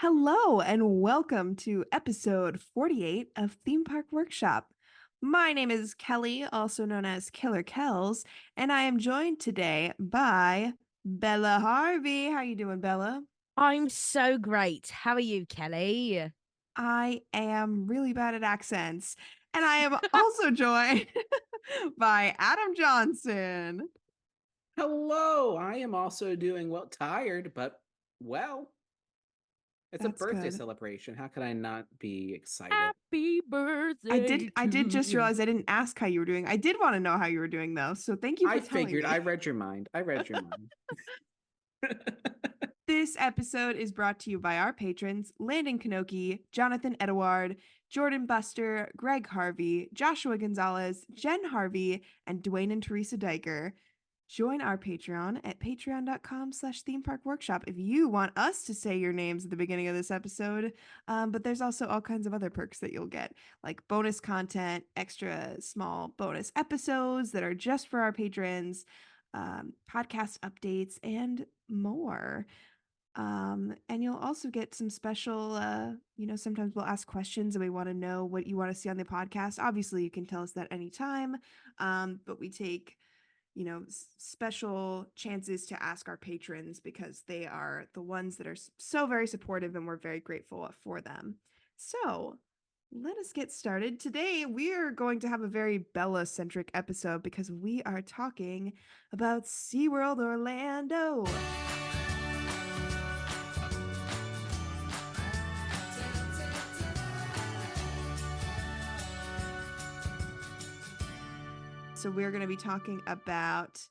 Hello, and welcome to episode 48 of Theme Park Workshop. My name is Kelly, also known as Killer Kells, and I am joined today by Bella Harvey. How you doing, Bella? I'm so great. How are you, Kelly? I am really bad at accents, and I am also joined by Adam Johnson. Hello, I am also doing well, tired, but well, it's a That's birthday good. celebration. How could I not be excited? Happy I birthday did I did to just you. realize I didn't ask how you were doing. I did want to know how you were doing though, so thank you for I telling figured, I me. read your mind. I read your mind. This episode is brought to you by our patrons Landon Kanoki, Jonathan Edouard, Jordan Buster, Greg Harvey, Joshua Gonzalez, Jen Harvey, and Dwayne and Teresa Diker. Join our Patreon at patreon.com/themeparkworkshop if you want us to say your names at the beginning of this episode. But there's also all kinds of other perks that you'll get, like bonus content, extra small bonus episodes that are just for our patrons, podcast updates, and more. And you'll also get some special, sometimes we'll ask questions and we want to know what you want to see on the podcast. Obviously, you can tell us that anytime, but we take, special chances to ask our patrons because they are the ones that are so very supportive and we're very grateful for them. So let us get started. Today, we are going to have a very Bella-centric episode because we are talking about SeaWorld Orlando. So we're going to be talking about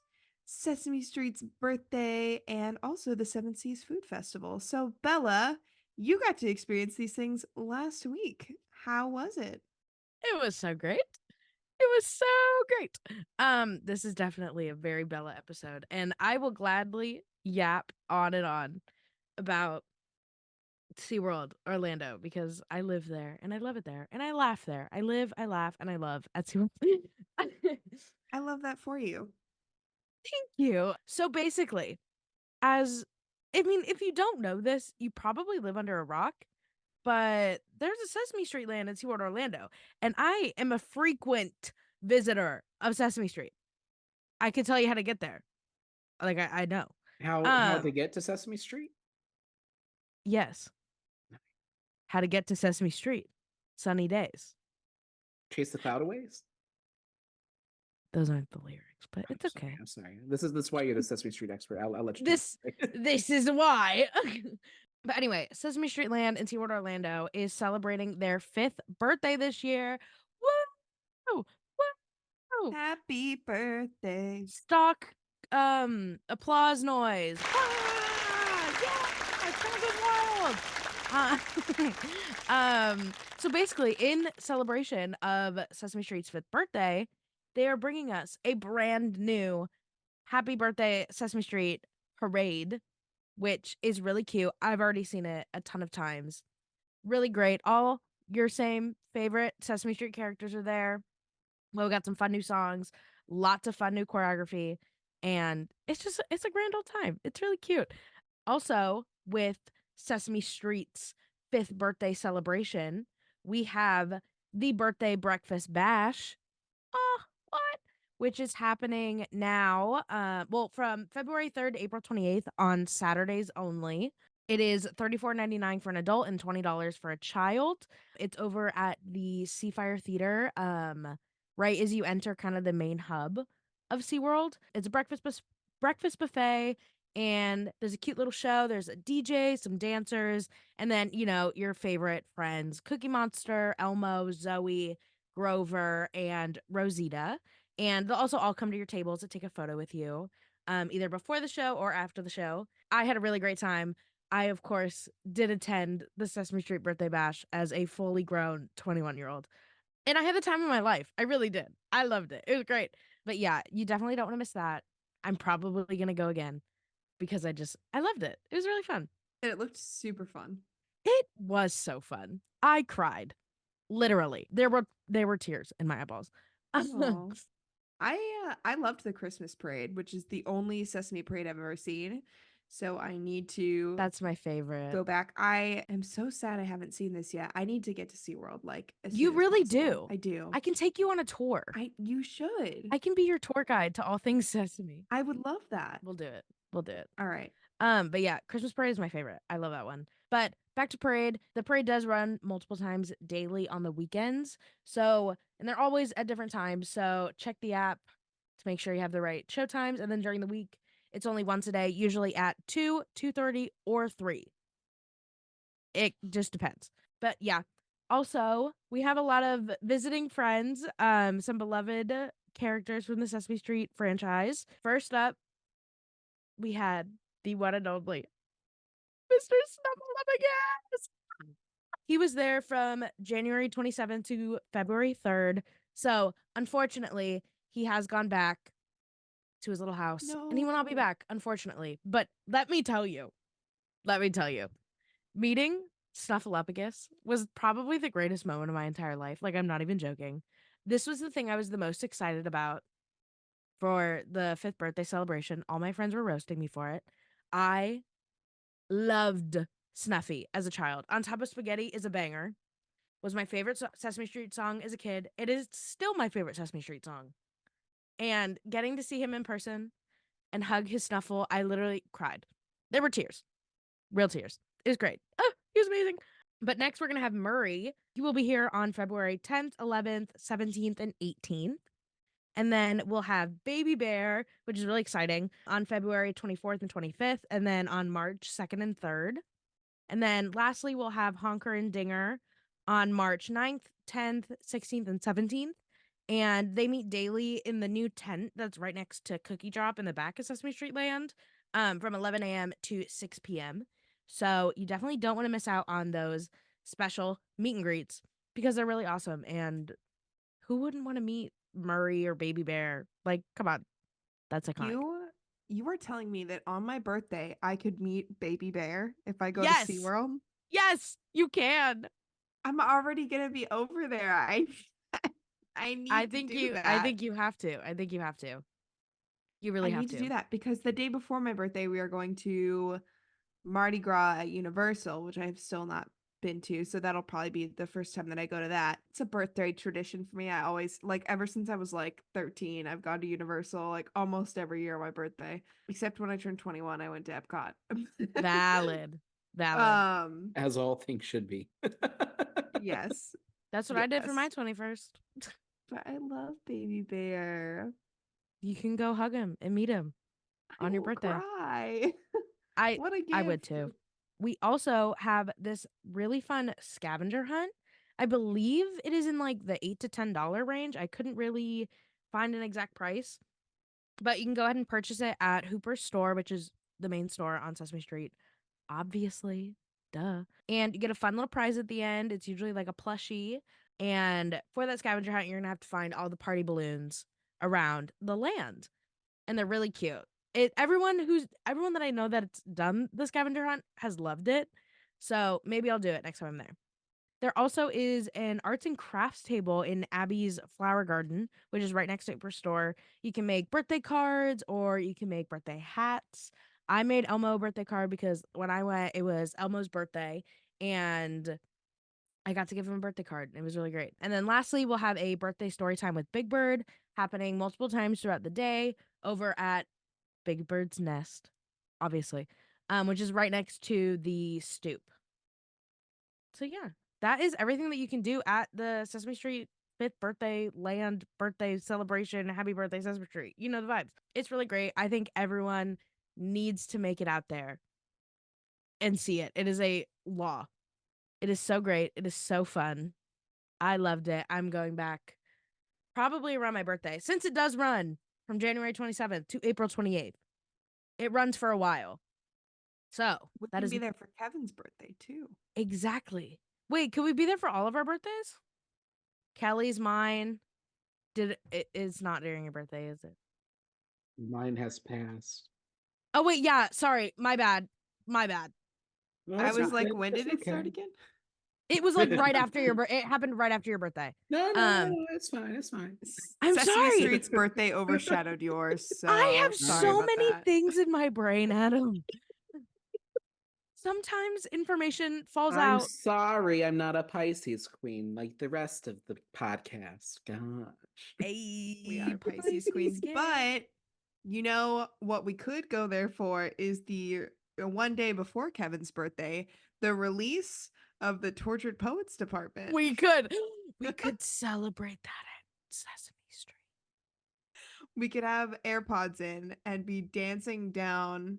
Sesame Street's birthday and also the Seven Seas Food Festival. So Bella, you got to experience these things last week. How was it? It was so great. It was so great. This is definitely a very Bella episode, and I will gladly yap on and on about SeaWorld Orlando because I live there and I love it there and I laugh there. I live, I laugh, and I love at SeaWorld. Thank I love that for you. you. So basically, if you don't know this, you probably live under a rock. But there's a Sesame Street Land in SeaWorld Orlando, and I am a frequent visitor of Sesame Street. I can tell you how to get there. Like I know. How to get to Sesame Street? Yes. How to get to Sesame Street. Sunny days. Chase the cloud aways? Those aren't the lyrics, but it's okay. I'm sorry. This is why you're the Sesame Street expert. I'll let you This is why. But anyway, Sesame Street Land in SeaWorld Orlando is celebrating their 5th birthday this year. Woo! Woo! Happy birthday. Stock applause noise. Yeah, it's gonna be wild. So basically, in celebration of Sesame Street's 5th birthday, they are bringing us a brand new Happy Birthday Sesame Street parade, which is really cute. I've already seen it a ton of times. Really great. All your same favorite Sesame Street characters are there. We got some fun new songs, lots of fun new choreography, and it's a grand old time. It's really cute. Also, with Sesame Street's 5th birthday celebration, we have the birthday breakfast bash. Oh, what? Which is happening now. From February 3rd to April 28th on Saturdays only. It is $34.99 for an adult and $20 for a child. It's over at the Seafire Theater. Right as you enter kind of the main hub of SeaWorld. It's a breakfast buffet, and there's a cute little show. There's a DJ, some dancers, and then, your favorite friends, Cookie Monster, Elmo, Zoe, Grover, and Rosita. And they'll also all come to your tables to take a photo with you, either before the show or after the show. I had a really great time. I, of course, did attend the Sesame Street Birthday Bash as a fully grown 21-year-old. And I had the time of my life. I really did. I loved it. It was great. But yeah, you definitely don't want to miss that. I'm probably going to go again because I loved it. It was really fun. And it looked super fun. It was so fun. I cried. Literally. There were tears in my eyeballs. I loved the Christmas parade, which is the only Sesame parade I've ever seen. So I need to That's my favorite. go back. I am so sad I haven't seen this yet. I need to get to SeaWorld like as You soon as really possible. do. I do. I can take you on a tour. You should. I can be your tour guide to all things Sesame. I would love that. We'll do it. We'll do it. All right. But yeah, Christmas parade is my favorite. I love that one. But back to parade. The parade does run multiple times daily on the weekends. So, and they're always at different times. So check the app to make sure you have the right show times. And then during the week, it's only once a day, usually at 2, 2:30, or 3. It just depends. But yeah. Also, we have a lot of visiting friends, some beloved characters from the Sesame Street franchise. First up, we had the one and only Mr. Snuffleupagus. He was there from January 27th to February 3rd. So, unfortunately, he has gone back to his little house. And he will not be No. back, unfortunately. But let me tell you, meeting Snuffleupagus was probably the greatest moment of my entire life. Like, I'm not even joking. This was the thing I was the most excited about for the 5th birthday celebration. All my friends were roasting me for it. I loved Snuffy as a child. On Top of Spaghetti is a banger. Was my favorite Sesame Street song as a kid. It is still my favorite Sesame Street song. And getting to see him in person and hug his Snuffle, I literally cried. There were tears. Real tears. It was great. Oh, he was amazing. But next, we're going to have Murray. He will be here on February 10th, 11th, 17th, and 18th. And then we'll have Baby Bear, which is really exciting, on February 24th and 25th. And then on March 2nd and 3rd. And then lastly, we'll have Honker and Dinger on March 9th, 10th, 16th, and 17th. And they meet daily in the new tent that's right next to Cookie Drop in the back of Sesame Street Land from 11 a.m. to 6 p.m. So you definitely don't want to miss out on those special meet and greets because they're really awesome. And who wouldn't want to meet Murray or Baby Bear? Like, come on. That's iconic. You were telling me that on my birthday I could meet Baby Bear if I go Yes. to SeaWorld. Yes, you can. I'm already gonna be over there. I need I to think do you that. I think you have to. I think you have to. You really I have need to do that because the day before my birthday we are going to Mardi Gras at Universal, which I have still not been to. So that'll probably be the first time that I go to that. It's a birthday tradition for me. I always like ever since I was like 13, I've gone to Universal like almost every year on my birthday. Except when I turned 21, I went to Epcot. Valid. As all things should be. Yes. That's what I did for my Yes. 21st. But I love Baby Bear. You can go hug him and meet him on your will birthday. Cry. I What a gift. I would too. We also have this really fun scavenger hunt. I believe it is in like the $8 to $10 range. I couldn't really find an exact price, but you can go ahead and purchase it at Hooper's store, which is the main store on Sesame Street. Obviously, duh. And you get a fun little prize at the end. It's usually like a plushie. And for that scavenger hunt, you're gonna have to find all the party balloons around the land, and they're really cute. Everyone that I know that's done the scavenger hunt has loved it. So maybe I'll do it next time I'm there. There also is an arts and crafts table in Abby's Flower Garden, which is right next to her store. You can make birthday cards or you can make birthday hats. I made Elmo a birthday card because when I went, it was Elmo's birthday and I got to give him a birthday card. It was really great. And then lastly, we'll have a birthday story time with Big Bird happening multiple times throughout the day over at Big Bird's Nest, obviously, which is right next to the stoop. So yeah, that is everything that you can do at the Sesame Street 5th birthday land birthday celebration. Happy birthday, Sesame Street. You know the vibes. It's really great. I think everyone needs to make it out there and see it. It is a law. It is so great. It is so fun. I loved it. I'm going back probably around my birthday since it does run from January 27th to April 28th. It runs for a while. So We that can is be there for Kevin's birthday too. exactly. Wait, can we be there for all of our birthdays? Kelly's, mine. It's not during your birthday, is it? Mine has passed. Oh wait, yeah. Sorry, my bad. No, I that's was okay. like, when That's did it start okay. again? It was like right after your birthday. It happened right after your birthday. No, Um, it's fine. It's fine. I'm Sesame sorry. Street's birthday overshadowed yours. So I have sorry so about many that. things in my brain, Adam. Sometimes information falls I'm out. sorry, I'm not a Pisces queen like the rest of the podcast. Gosh. We Hey, are Pisces queens, gang. but you know what we could go there for is the one day before Kevin's birthday, the release of the Tortured Poets department. We could celebrate that at Sesame Street. We could have AirPods in and be dancing down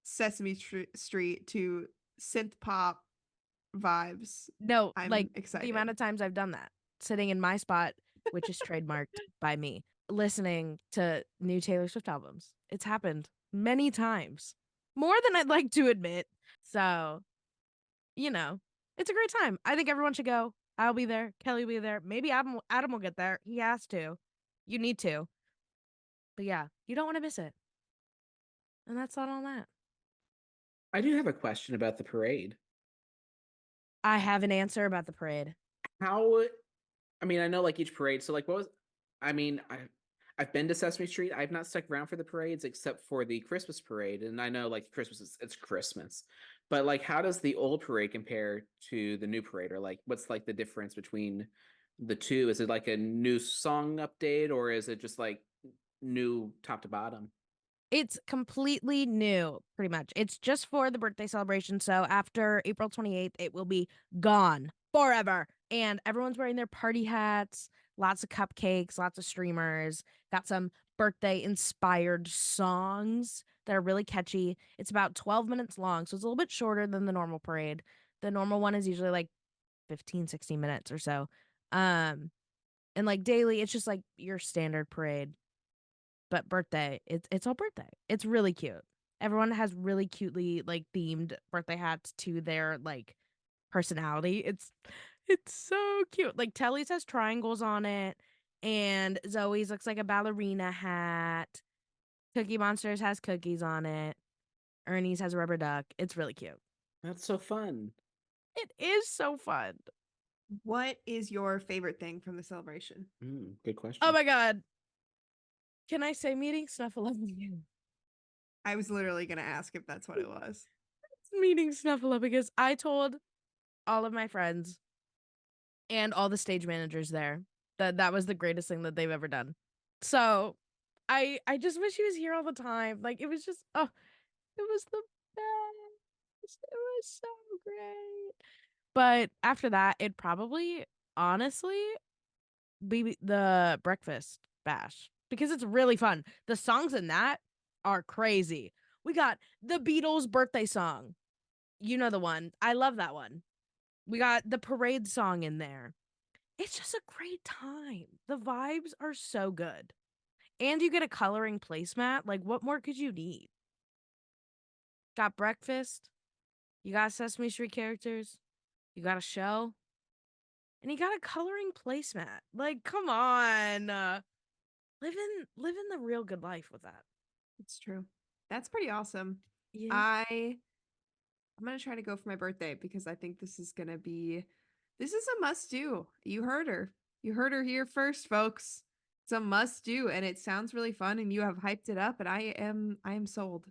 Sesame Street to synth pop vibes. No, I'm like excited. the amount of times I've done that, sitting in my spot, which is trademarked by me, listening to new Taylor Swift albums. It's happened many times, more than I'd like to admit. So, it's a great time. I think everyone should go. I'll be there. Kelly will be there. Maybe Adam will get there. He has to. You need to. But yeah, you don't want to miss it. And that's not on that. I do have a question about the parade. I have an answer about the parade. How, I mean, I know like each parade, so like what was, I mean, I've been to Sesame Street. I've not stuck around for the parades except for the Christmas parade, and I know like Christmas is it's Christmas, but like how does the old parade compare to the new parade, or like what's like the difference between the two? Is it like a new song update, or is it just like new top to bottom? It's completely new, pretty much. It's just for the birthday celebration. So after April 28th, it will be gone forever. And everyone's wearing their party hats, lots of cupcakes, lots of streamers, got some birthday inspired songs that are really catchy. It's about 12 minutes long, so it's a little bit shorter than the normal parade. The normal one is usually like 15, 16 minutes or so. And like daily, it's just like your standard parade. But birthday, it's all birthday. It's really cute. Everyone has really cutely like themed birthday hats to their like personality. It's so cute. Like Telly's has triangles on it, and Zoe's looks like a ballerina hat. Cookie Monsters has cookies on it. Ernie's has a rubber duck. It's really cute. That's so fun. It is so fun. What is your favorite thing from the celebration? Good question. Oh my god. Can I say meeting Snuffleupagus? I was literally going to ask if that's what it was. Meeting Snuffleupagus. I told all of my friends and all the stage managers there that was the greatest thing that they've ever done. So I just wish he was here all the time. Like it was just it was the best. It was so great. But after that, it'd probably honestly be the breakfast bash because it's really fun. The songs in that are crazy. We got the Beatles birthday song. You know the one. I love that one. We got the parade song in there. It's just a great time. The vibes are so good. And you get a coloring placemat. Like, what more could you need? Got breakfast. You got Sesame Street characters. You got a show. And you got a coloring placemat. Like, come on. Living the real good life with that. It's true. That's pretty awesome. Yeah. I'm going to try to go for my birthday because I think this is a must do. You heard her. You heard her here first, folks. It's a must do and it sounds really fun and you have hyped it up and I am sold.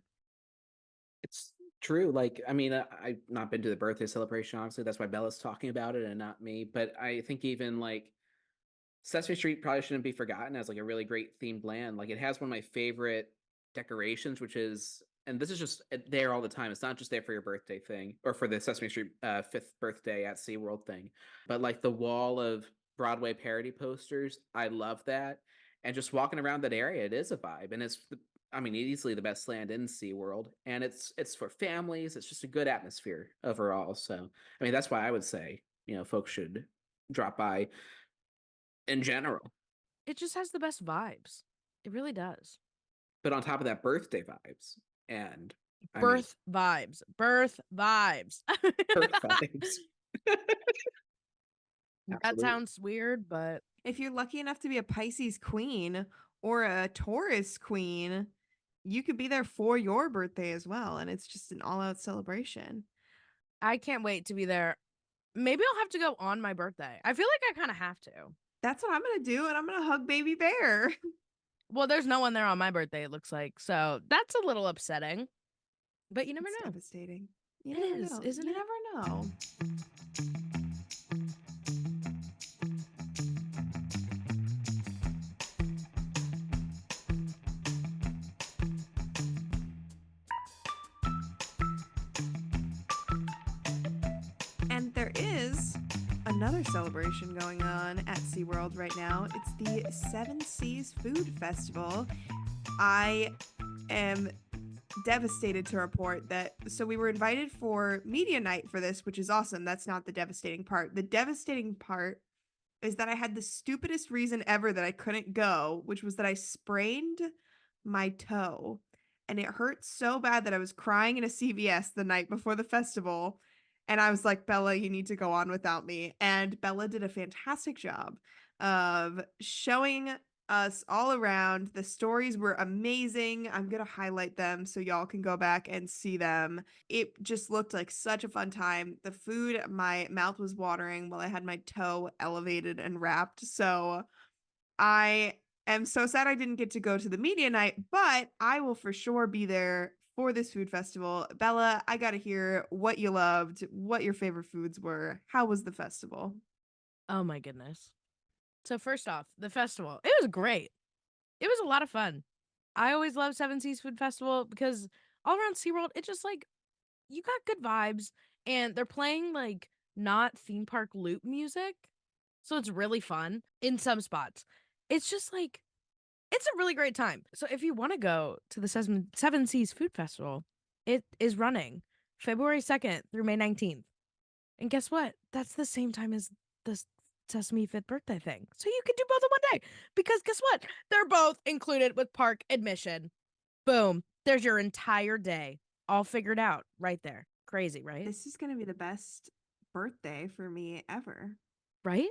It's true. Like, I mean, I've not been to the birthday celebration, obviously. That's why Bella's talking about it and not me. But I think even like Sesame Street probably shouldn't be forgotten as like a really great themed land. Like, it has one of my favorite decorations, which is, and this is just there all the time. It's not just there for your birthday thing or for the Sesame Street 5th birthday at SeaWorld thing, but like the wall of Broadway parody posters. I love that. And just walking around that area, it is a vibe. And it's, I mean, easily the best land in SeaWorld. And it's for families. It's just a good atmosphere overall. So, I mean, that's why I would say, folks should drop by in general. It just has the best vibes. It really does. But on top of that, birthday vibes and Birth vibes. Birth vibes. birth vibes. That sounds weird, but If you're lucky enough to be a Pisces queen or a Taurus queen, you could be there for your birthday as well. And it's just an all out celebration. I can't wait to be there. Maybe I'll have to go on my birthday. I feel like I kind of have to. That's what I'm going to do. And I'm going to hug baby bear. Well, there's no one there on my birthday, it looks like. So that's a little upsetting. But you never It's know. devastating. You It never is, know. isn't You it? never know. And there is another celebration going on at SeaWorld right now. It's the Seven Seas Food Festival. I am devastated to report that we were invited for media night for this, which is awesome. That's not the devastating part. The devastating part is that I had the stupidest reason ever that I couldn't go, which was that I sprained my toe. And it hurt so bad that I was crying in a CVS the night before the festival. And I was like, Bella, you need to go on without me. And Bella did a fantastic job of showing us all around. The stories were amazing. I'm going to highlight them so y'all can go back and see them. It just looked like such a fun time. The food, my mouth was watering while I had my toe elevated and wrapped. So I am so sad I didn't get to go to the media night, but I will for sure be there for this food festival. Bella, I got to hear what you loved, what your favorite foods were. How was the festival? Oh my goodness. So first off, the festival. It was great. It was a lot of fun. I always love Seven Seas Food Festival because all around SeaWorld, it just like you got good vibes and they're playing like not theme park loop music. So it's really fun in some spots. It's just like it's a really great time. So if you want to go to the Seven Seas Food Festival, it is running February 2nd through May 19th. And guess what? That's the same time as the Sesame 5th birthday thing. So you can do both in one day. Because guess what? They're both included with park admission. Boom. There's your entire day all figured out right there. Crazy, right? This is going to be the best birthday for me ever. Right?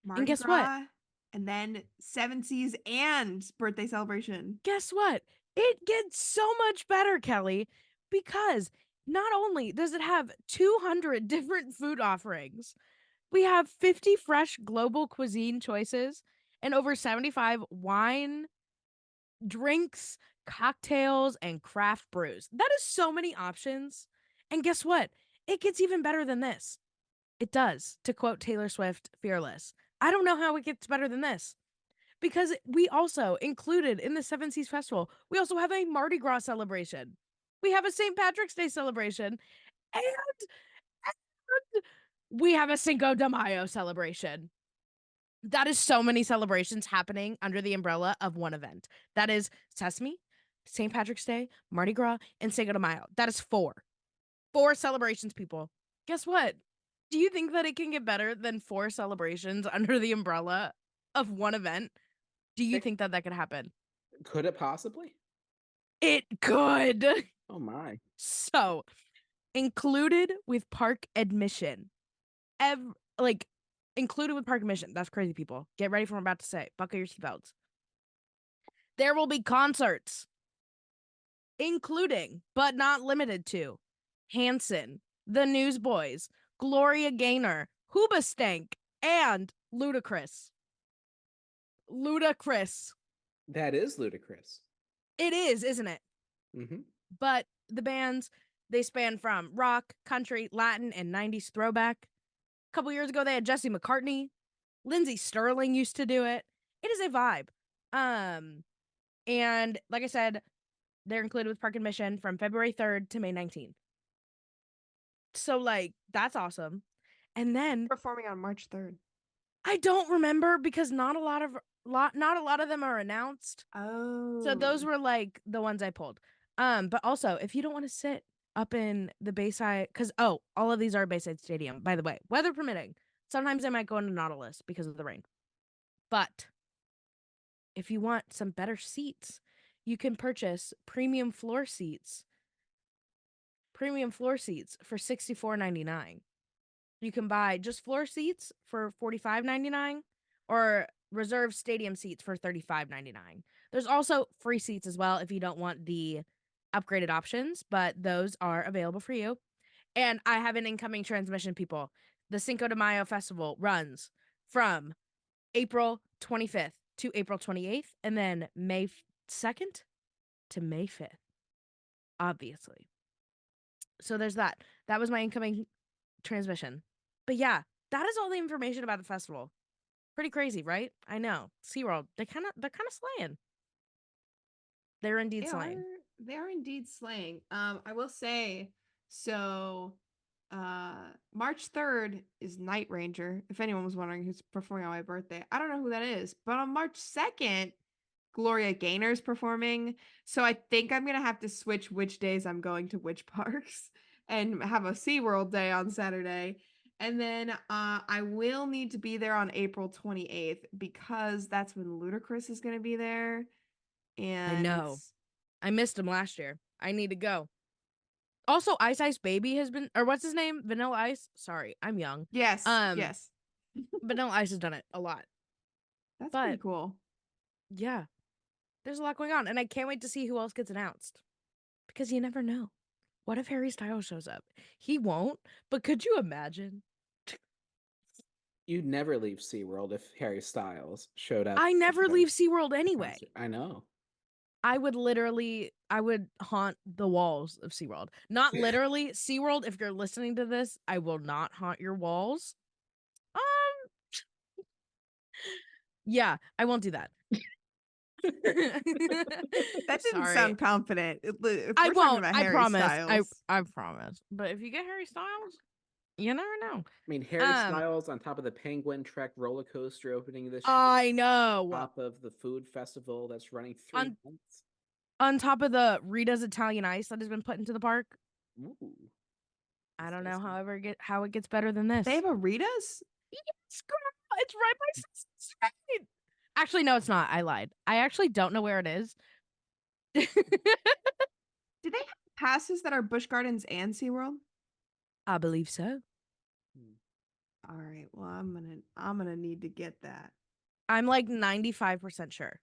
Mardi guess Gras, what? and then Seven Seas and birthday celebration. Guess what? It gets so much better, Kelly, because not only does it have 200 different food offerings, we have 50 fresh global cuisine choices and over 75 wine, drinks, cocktails, and craft brews. That is so many options. And guess what? It gets even better than this. It does, to quote Taylor Swift, Fearless. I don't know how it gets better than this. Because we also included in the Seven Seas Festival, we also have a Mardi Gras celebration. We have a St. Patrick's Day celebration. And we have a Cinco de Mayo celebration. That is so many celebrations happening under the umbrella of one event. That is Sesame, St. Patrick's Day, Mardi Gras, and Cinco de Mayo. That is 4. 4 celebrations, people. Guess what? Do you think that it can get better than 4 celebrations under the umbrella of one event? Do you think that that could happen? Could it possibly? It could. Oh my. So, included with park admission. Included with park admission. That's crazy, people. Get ready for what I'm about to say. Buckle your seatbelts. There will be concerts, including, but not limited to, Hanson, The Newsboys, Gloria Gaynor, Hoobastank, and Ludacris. Ludacris. That is ludicrous. It is, isn't it? Mm-hmm. But the bands, they span from rock, country, Latin, and 90s throwback. A couple years ago, they had Jesse McCartney. Lindsey Sterling used to do it. It is a vibe. And like I said, they're included with park admission from February 3rd to May 19th. So, like, that's awesome. And then Performing on March 3rd. I don't remember because not a lot of them are announced. Oh. So those were like the ones I pulled. But also, if you don't want to sit up in the Bayside, because all of these are Bayside Stadium, by the way, weather permitting. Sometimes I might go into Nautilus because of the rain. But if you want some better seats, you can purchase premium floor seats for $64.99. You can buy just floor seats for $45.99 or reserve stadium seats for $35.99. There's also free seats as well if you don't want the upgraded options, but those are available for you. And I have an incoming transmission, people. The Cinco de Mayo Festival runs from April 25th to April 28th, and then May 2nd to May 5th, obviously. So there's that. That was my incoming transmission. But yeah, that is all the information about the festival. Pretty crazy, right? I know. SeaWorld, they're kind of slaying. They're indeed slaying. They are indeed slaying. I will say, so March 3rd is Night Ranger, if anyone was wondering who's performing on my birthday. I don't know who that is, but on March 2nd, Gloria Gaynor's performing. So I think I'm gonna have to switch which days I'm going to which parks and have a SeaWorld day on Saturday. And then I will need to be there on April 28th because that's when Ludacris is gonna be there. I And know. I missed him last year. I need to go. Also, Ice Ice Baby has been, or what's his name? Vanilla Ice? Sorry, I'm young. yes, yes. Vanilla Ice has done it a lot. That's But pretty cool. yeah, there's a lot going on. And I can't wait to see who else gets announced. Because you never know. What if Harry Styles shows up? He won't, but could you imagine? You'd never leave SeaWorld if Harry Styles showed up. I never at leave SeaWorld a anyway. concert. I know. I would haunt the walls of SeaWorld. Not literally. SeaWorld, if you're listening to this, I will not haunt your walls. Yeah, I won't do that. That didn't Sorry. sound confident. If I we're talking won't. about I Harry promise. Styles. I promise. But if you get Harry Styles, you never know. I mean, Harry Styles on top of the Penguin Trek roller coaster opening this year, I know. top of the food festival that's running 3 months. On top of the Rita's Italian Ice that has been put into the park. Ooh. I don't know how it gets better than this. They have a Rita's? Yes, girl. It's right by Sesame Street. Actually, no, it's not. I lied. I actually don't know where it is. Do they have passes that are Busch Gardens and SeaWorld? I believe so. All right. Well, I'm gonna need to get that. I'm like 95% sure.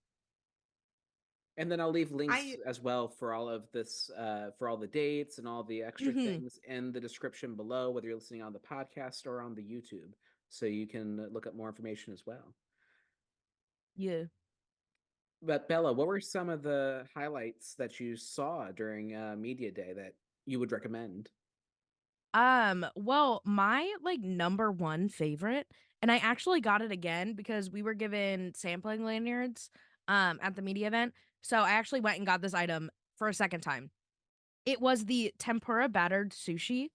And then I'll leave links as well for all of this, for all the dates and all the extra things in the description below, whether you're listening on the podcast or on the YouTube, so you can look up more information as well. Yeah. But Bella, what were some of the highlights that you saw during Media Day that you would recommend? Well, my like number one favorite, and I actually got it again because we were given sampling lanyards at the media event. So I actually went and got this item for a second time. It was the tempura battered sushi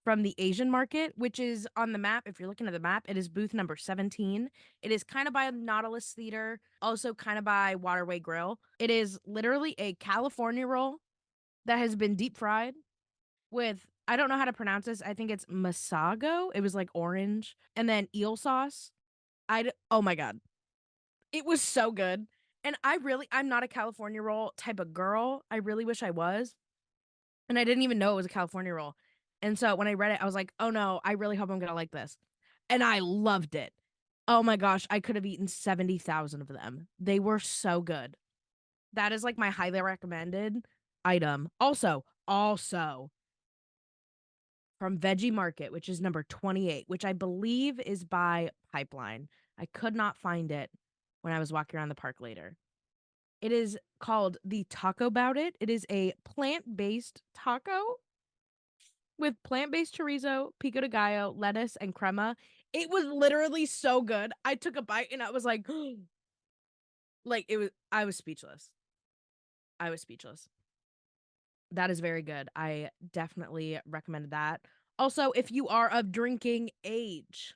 from the Asian market, which is on the map. If you're looking at the map, it is booth number 17. It is kind of by Nautilus Theater, also kind of by Waterway Grill. It is literally a California roll that has been deep fried with, I don't know how to pronounce this. I think it's masago. It was like orange. And then eel sauce. Oh my God. It was so good. And I'm not a California roll type of girl. I really wish I was. And I didn't even know it was a California roll. And so when I read it, I was like, oh no, I really hope I'm going to like this. And I loved it. Oh my gosh, I could have eaten 70,000 of them. They were so good. That is like my highly recommended item. Also, from Veggie Market, which is number 28, which I believe is by Pipeline. I could not find it when I was walking around the park later. It is called the Taco Bout It. It is a plant-based taco with plant-based chorizo, pico de gallo, lettuce, and crema. It was literally so good. I took a bite and I was like, I was speechless. That is very good. I definitely recommend that. Also, if you are of drinking age,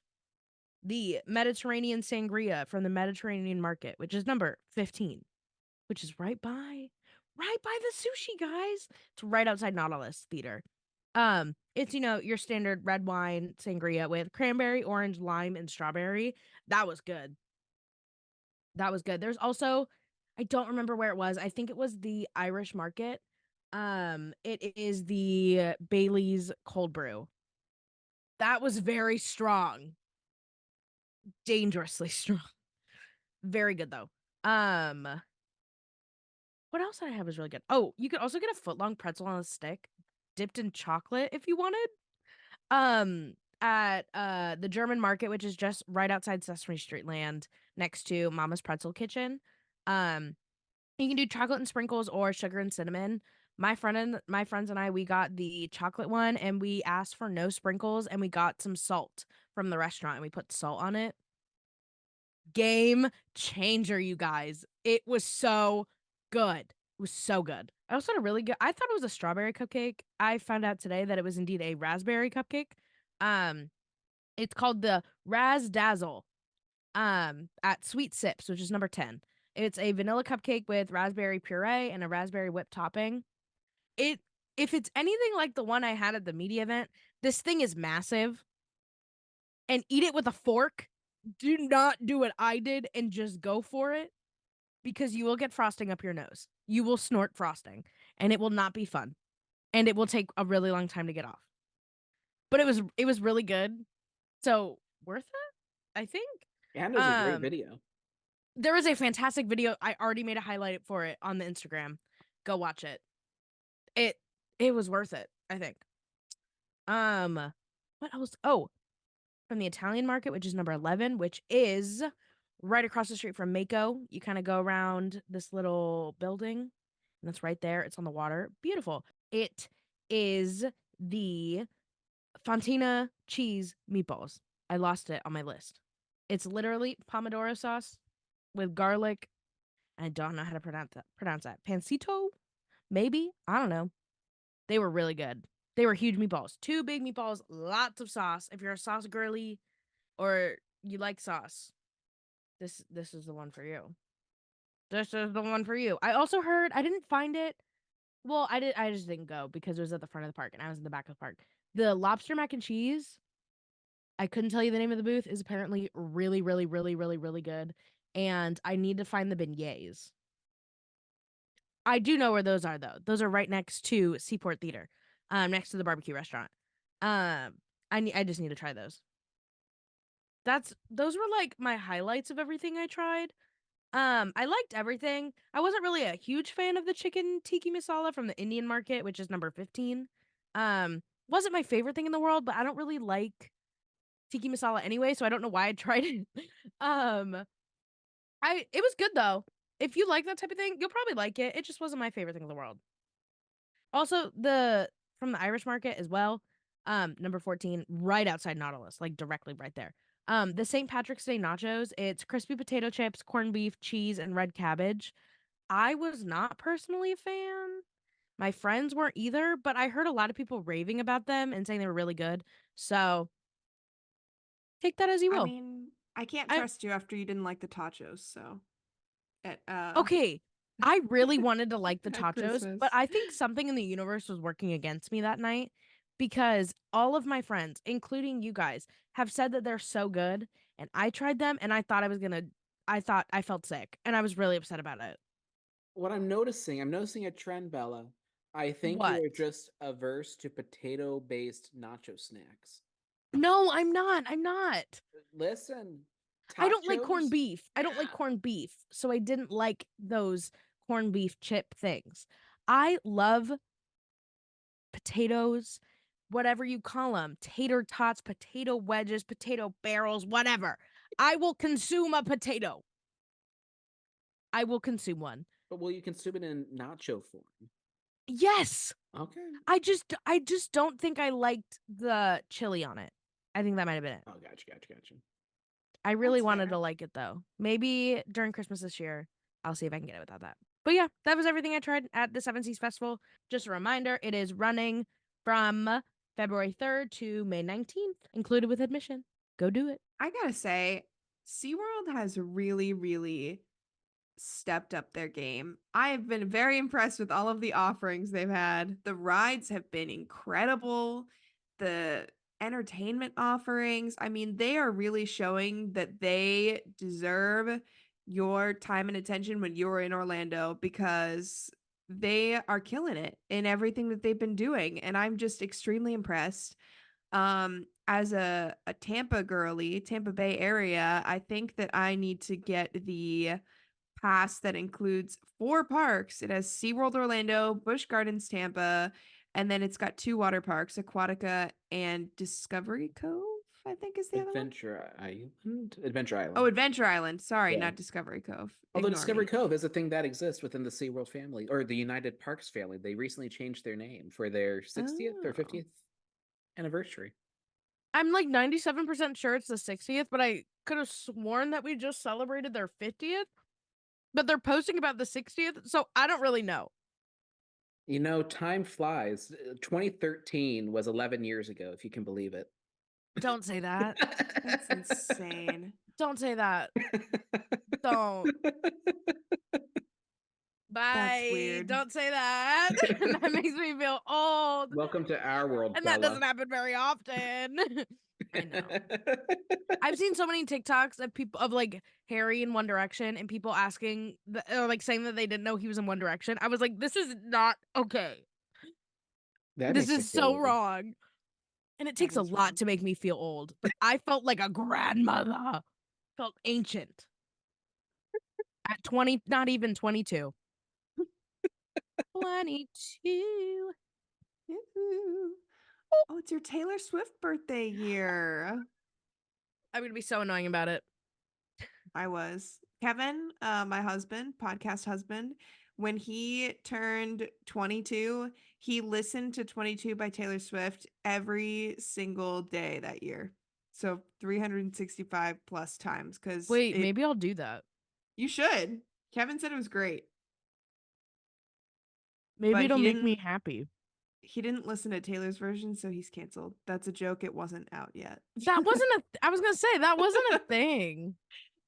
the Mediterranean Sangria from the Mediterranean Market, which is number 15, which is right by the sushi, guys. It's right outside Nautilus Theater. It's, your standard red wine sangria with cranberry, orange, lime, and strawberry. That was good. There's also, I don't remember where it was. I think it was the Irish Market. It is the Bailey's cold brew. That was very strong. Dangerously strong. Very good though. What else did I have was really good? Oh, you could also get a foot-long pretzel on a stick dipped in chocolate if you wanted. At the German Market, which is just right outside Sesame Street Land next to Mama's Pretzel Kitchen. You can do chocolate and sprinkles or sugar and cinnamon. My friends and I, we got the chocolate one, and we asked for no sprinkles, and we got some salt from the restaurant, and we put salt on it. Game changer, you guys. It was so good. It was so good. I also had a really good, I thought it was a strawberry cupcake. I found out today that it was indeed a raspberry cupcake. Um, it's called the Raz Dazzle at Sweet Sips, which is number 10. It's a vanilla cupcake with raspberry puree and a raspberry whipped topping. It If it's anything like the one I had at the media event, this thing is massive. And eat it with a fork. Do not do what I did and just go for it, because you will get frosting up your nose. You will snort frosting, and it will not be fun. And it will take a really long time to get off. But it was really good. So, worth it, I think. And it was a great video. There is a fantastic video. I already made a highlight for it on the Instagram. Go watch it. It was worth it, I think. What else? Oh, from the Italian market, which is number 11, which is right across the street from Mako. You kind of go around this little building, and that's right there. It's on the water. Beautiful. It is the Fontina cheese meatballs. I lost it on my list. It's literally pomodoro sauce with garlic. I don't know how to pronounce that. Pancito? Maybe? I don't know. They were really good. They were huge meatballs. 2 big meatballs, lots of sauce. If you're a sauce girly or you like sauce, this is the one for you. This is the one for you. I also heard, I didn't find it. Well, I just didn't go because it was at the front of the park and I was in the back of the park. The lobster mac and cheese, I couldn't tell you the name of the booth, is apparently really, really, really, really, really good. And I need to find the beignets. I do know where those are, though. Those are right next to Seaport Theater, next to the barbecue restaurant. I just need to try those. Those were like my highlights of everything I tried. I liked everything. I wasn't really a huge fan of the chicken tiki masala from the Indian market, which is number 15. Wasn't my favorite thing in the world, but I don't really like tiki masala anyway, so I don't know why I tried it. It was good though. If you like that type of thing, you'll probably like it. It just wasn't my favorite thing in the world. Also, from the Irish market as well, number 14, right outside Nautilus, like directly right there. The St. Patrick's Day nachos, it's crispy potato chips, corned beef, cheese, and red cabbage. I was not personally a fan. My friends weren't either, but I heard a lot of people raving about them and saying they were really good. So take that as you will. I mean, I can't trust you after you didn't like the tachos, so okay. I really wanted to like the at tachos, Christmas. but I think something in the universe was working against me that night, because all of my friends, including you guys, have said that they're so good, and I tried them and I thought I felt sick, and I was really upset about it. What I'm noticing a trend, Bella. I think What? you're just averse to potato-based nacho snacks. No, I'm not. Listen, I don't like tachos? corned beef. I don't like Yeah. corned beef, so I didn't like those corned beef chip things. I love potatoes, whatever you call them, tater tots, potato wedges, potato barrels, whatever. I will consume a potato. I will consume one. But will you consume it in nacho form? Yes. Okay. I just don't think I liked the chili on it. I think that might have been it. Oh, gotcha. I really That's wanted fair. to like it though. Maybe during Christmas this year, I'll see if I can get it without that. But yeah, that was everything I tried at the Seven Seas Festival. Just a reminder, it is running from February 3rd to May 19th, included with admission. Go do it. I gotta say, SeaWorld has really, really stepped up their game. I have been very impressed with all of the offerings they've had. The rides have been incredible. The entertainment offerings, I mean, they are really showing that they deserve your time and attention when you're in Orlando, because they are killing it in everything that they've been doing. And I'm just extremely impressed. As a Tampa girly, Tampa Bay area, I think that I need to get the pass that includes 4 parks. It has SeaWorld Orlando, Busch Gardens Tampa, and then it's got 2 water parks, Aquatica and Discovery Cove. I think is the other one. Adventure Island. Oh, Adventure Island. Sorry, Yeah. not Discovery Cove. Although Ignore Discovery me. Cove is a thing that exists within the SeaWorld family, or the United Parks family. They recently changed their name for their 60th or Oh. 50th anniversary. I'm like 97% sure it's the 60th, but I could have sworn that we just celebrated their 50th. But they're posting about the 60th, so I don't really know. You know, time flies. 2013 was 11 years ago, if you can believe it. Don't say that. That's insane. Don't say that. Don't. Bye. weird. Don't say that. That makes me feel old. Welcome to our world, And Bella. that doesn't happen very often. I know. I've seen so many TikToks of people of like Harry in One Direction and people asking or like saying that they didn't know he was in One Direction. I was like, this is not okay. This is so wrong. And it takes a lot to make me feel old. But I felt like a grandmother. Felt ancient. At 20, not even 22. 22. Oh, it's your Taylor Swift birthday year. I'm going to be so annoying about it. I was. Kevin, my husband, podcast husband, when he turned 22, he listened to 22 by Taylor Swift every single day that year. So 365 plus times. Because wait, maybe I'll do that. You should. Kevin said it was great. Maybe it'll make me happy. He didn't listen to Taylor's version, so he's canceled. That's a joke. It wasn't out yet. That wasn't I was going to say, that wasn't a thing.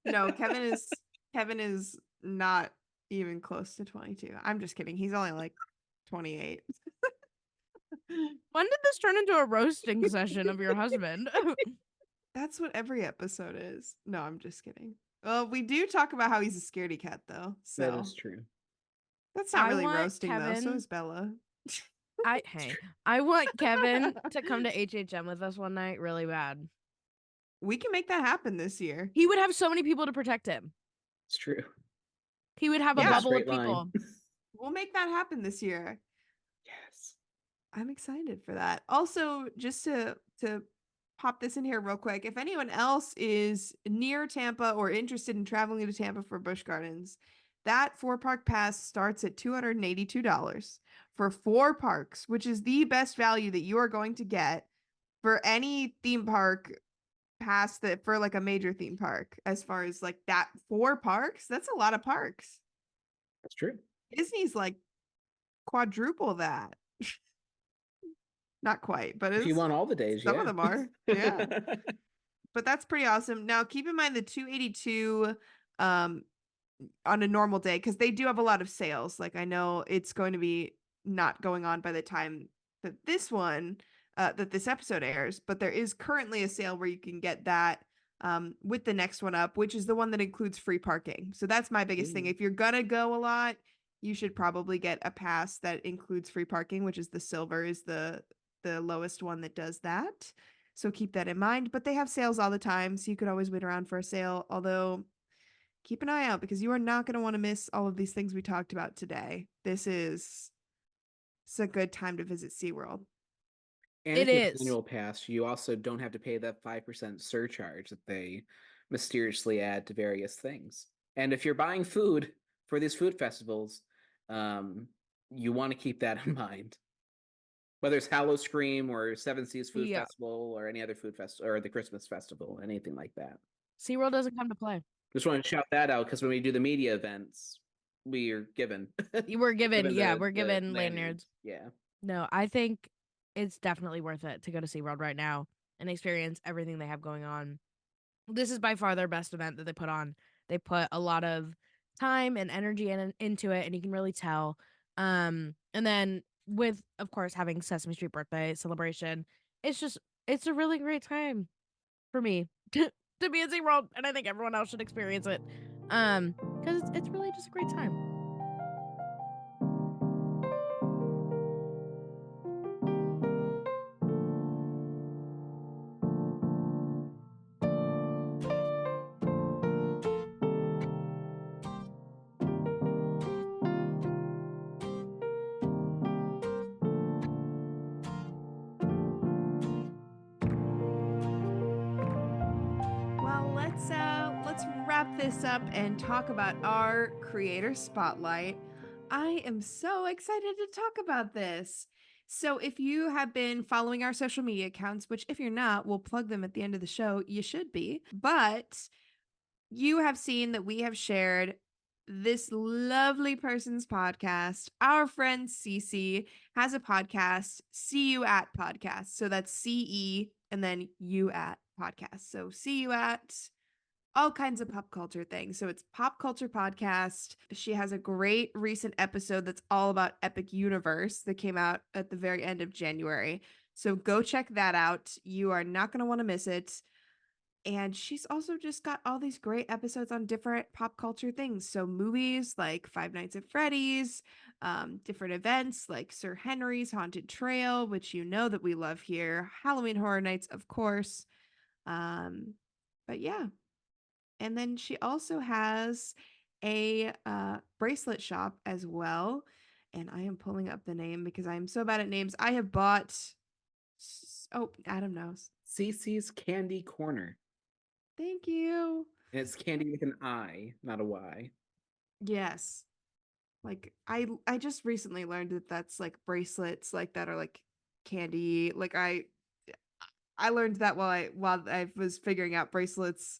No, Kevin is not even close to 22. I'm just kidding. He's only like 28. When did this turn into a roasting session of your husband? That's what every episode is. No, I'm just kidding. Well, we do talk about how he's a scaredy cat, though. So that is true. That's not really roasting, though. So is Bella. I want Kevin to come to HHM with us one night really bad. We can make that happen this year. He would have so many people to protect him. It's true. He would have a bubble of people. We'll make that happen this year. Yes. I'm excited for that. Also, just to pop this in here real quick, if anyone else is near Tampa or interested in traveling to Tampa for Busch Gardens, that 4-park pass starts at $282 for 4 parks, which is the best value that you are going to get for any theme park pass that for like a major theme park. As far as like that 4 parks, that's a lot of parks. That's true. Disney's like quadruple that. Not quite, but if you want all the days, some of them are. Yeah. But that's pretty awesome. Now keep in mind the 282 on a normal day, because they do have a lot of sales. Like I know it's going to be not going on by the time that this one that this episode airs, but there is currently a sale where you can get that with the next one up, which is the one that includes free parking. So that's my biggest thing. If you're gonna go a lot, you should probably get a pass that includes free parking, which is the silver is the lowest one that does that. So keep that in mind. But they have sales all the time, so you could always wait around for a sale. Although keep an eye out, because you are not going to want to miss all of these things we talked about today. It's a good time to visit SeaWorld. And if you have an annual pass, you also don't have to pay that 5% surcharge that they mysteriously add to various things. And if you're buying food for these food festivals, you want to keep that in mind. Whether it's Hallow Scream or Seven Seas Food Festival or any other food festival or the Christmas festival, anything like that. SeaWorld doesn't come to play. Just want to shout that out, because when we do the media events, we're given. We're given lanyards. Yeah. No, I think it's definitely worth it to go to SeaWorld right now and experience everything they have going on. This is by far their best event that they put on. They put a lot of time and energy into it, and you can really tell. And then with, of course, having Sesame Street birthday celebration, it's a really great time for me to be at SeaWorld, and I think everyone else should experience it. Because it's really just a great time. wrap this up and talk about our creator spotlight. I am so excited to talk about this. So, if you have been following our social media accounts, which if you're not, we'll plug them at the end of the show, you should be. But you have seen that we have shared this lovely person's podcast. Our friend Cece has a podcast, See You At Podcast. So that's CE and then you at podcast. So See You At all kinds of pop culture things. So it's pop culture podcast. She has a great recent episode that's all about Epic Universe that came out at the very end of January. So go check that out. You are not going to want to miss it. And she's also just got all these great episodes on different pop culture things. So movies like Five Nights at Freddy's, different events like Sir Henry's Haunted Trail, which you know that we love here, Halloween Horror Nights, of course. But yeah. And then she also has a bracelet shop as well. And I am pulling up the name because I am so bad at names. I have bought, Adam knows. Cece's Candy Corner. Thank you. And it's candy with an I, not a Y. Yes. Like I just recently learned that that's like bracelets like that are like candy. Like I learned that while I was figuring out bracelets.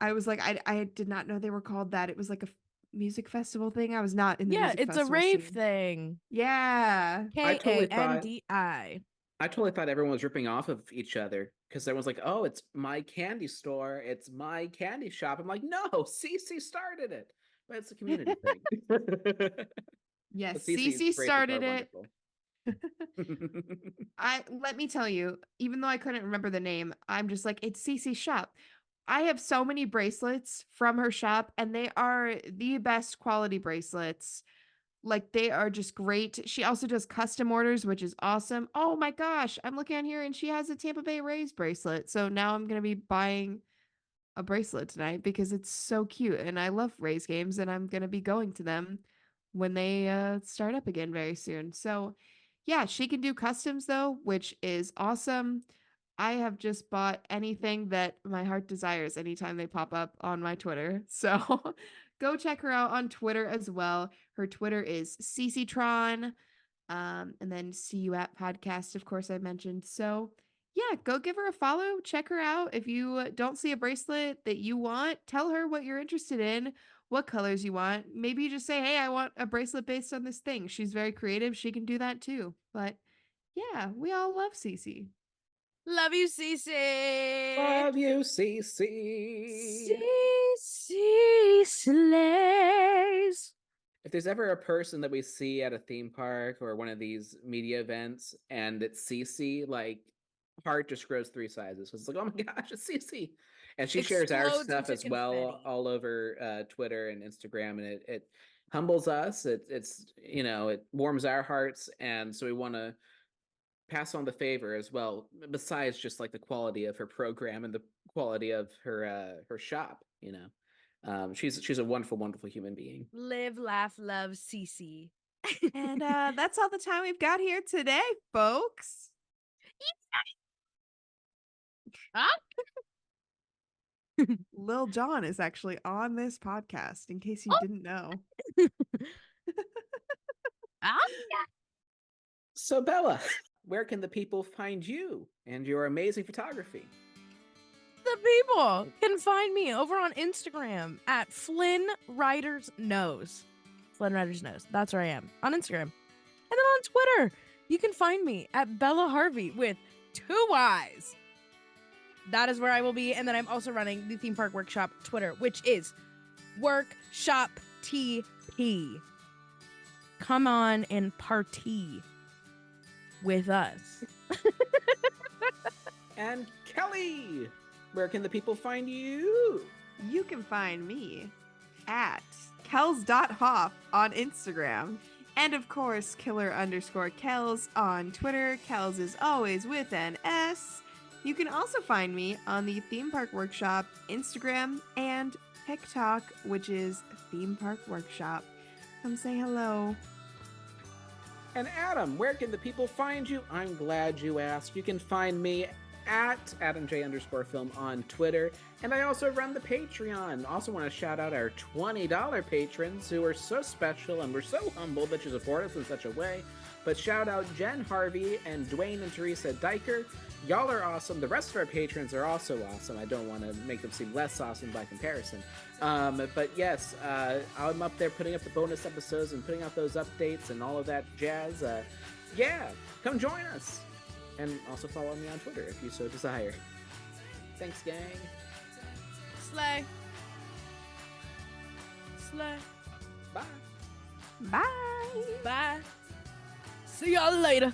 I was like I did not know they were called that. It was like a music festival thing. I was not in the Yeah, music it's a festival rave scene. thing. Yeah. I totally thought- Kandi. I totally thought everyone was ripping off of each other because everyone's like, "Oh, it's my candy store, it's my candy shop." I'm like, "No, Cece started it." But it's a community thing. Yes, But Cece's Cece bracelets are started it. wonderful. Let me tell you, even though I couldn't remember the name, I'm just like, it's Cece's shop. I have so many bracelets from her shop, and they are the best quality bracelets. Like, they are just great. She also does custom orders, which is awesome. Oh my gosh, I'm looking on here and she has a Tampa Bay Rays bracelet. So now I'm going to be buying a bracelet tonight because it's so cute. And I love Rays games and I'm going to be going to them when they start up again very soon. So yeah, she can do customs though, which is awesome. I have just bought anything that my heart desires anytime they pop up on my Twitter. So go check her out on Twitter as well. Her Twitter is CCTron. And then See You At Podcast, of course, I mentioned. So yeah, go give her a follow. Check her out. If you don't see a bracelet that you want, tell her what you're interested in, what colors you want. Maybe you just say, hey, I want a bracelet based on this thing. She's very creative. She can do that too. But yeah, we all love Cece. Love you, Cece. Love you, Cece. Cece slays. If there's ever a person that we see at a theme park or one of these media events and it's Cece, like heart just grows 3 sizes. It's like, oh my gosh, it's Cece. And she shares our Explodes stuff into as well confetti. all over Twitter and Instagram, and it humbles us. It's it warms our hearts, and so we want to pass on the favor as well. Besides just like the quality of her program and the quality of her shop, she's a wonderful, wonderful human being. Live, laugh, love, Cece. And that's all the time we've got here today, folks. Huh? Lil Jon is actually on this podcast, in case you didn't know. So Bella, where can the people find you and your amazing photography? The people can find me over on Instagram at Flynn Riders Nose. Flynn Riders Nose. That's where I am on Instagram. And then on Twitter, you can find me at Bella Harvey with 2 Y's. That is where I will be. And then I'm also running the Theme Park Workshop Twitter, which is Workshop TP. Come on and party with us. And Kelly, where can the people find you? You can find me at kels.hoff on Instagram. And of course, killer_Kels on Twitter. Kels is always with an S. You can also find me on the Theme Park Workshop Instagram and TikTok, which is Theme Park Workshop. Come say hello. And Adam, where can the people find you? I'm glad you asked. You can find me at AdamJ_film on Twitter. And I also run the Patreon. Also want to shout out our $20 patrons who are so special and we're so humbled that you support us in such a way. But shout out Jen Harvey and Dwayne and Teresa Diker. Y'all are awesome. The rest of our patrons are also awesome. I don't want to make them seem less awesome by comparison. But yes, I'm up there putting up the bonus episodes and putting out those updates and all of that jazz. Yeah, come join us. And also follow me on Twitter if you so desire. Thanks, gang. Slay. Slay. Bye. Bye. Bye. See y'all later.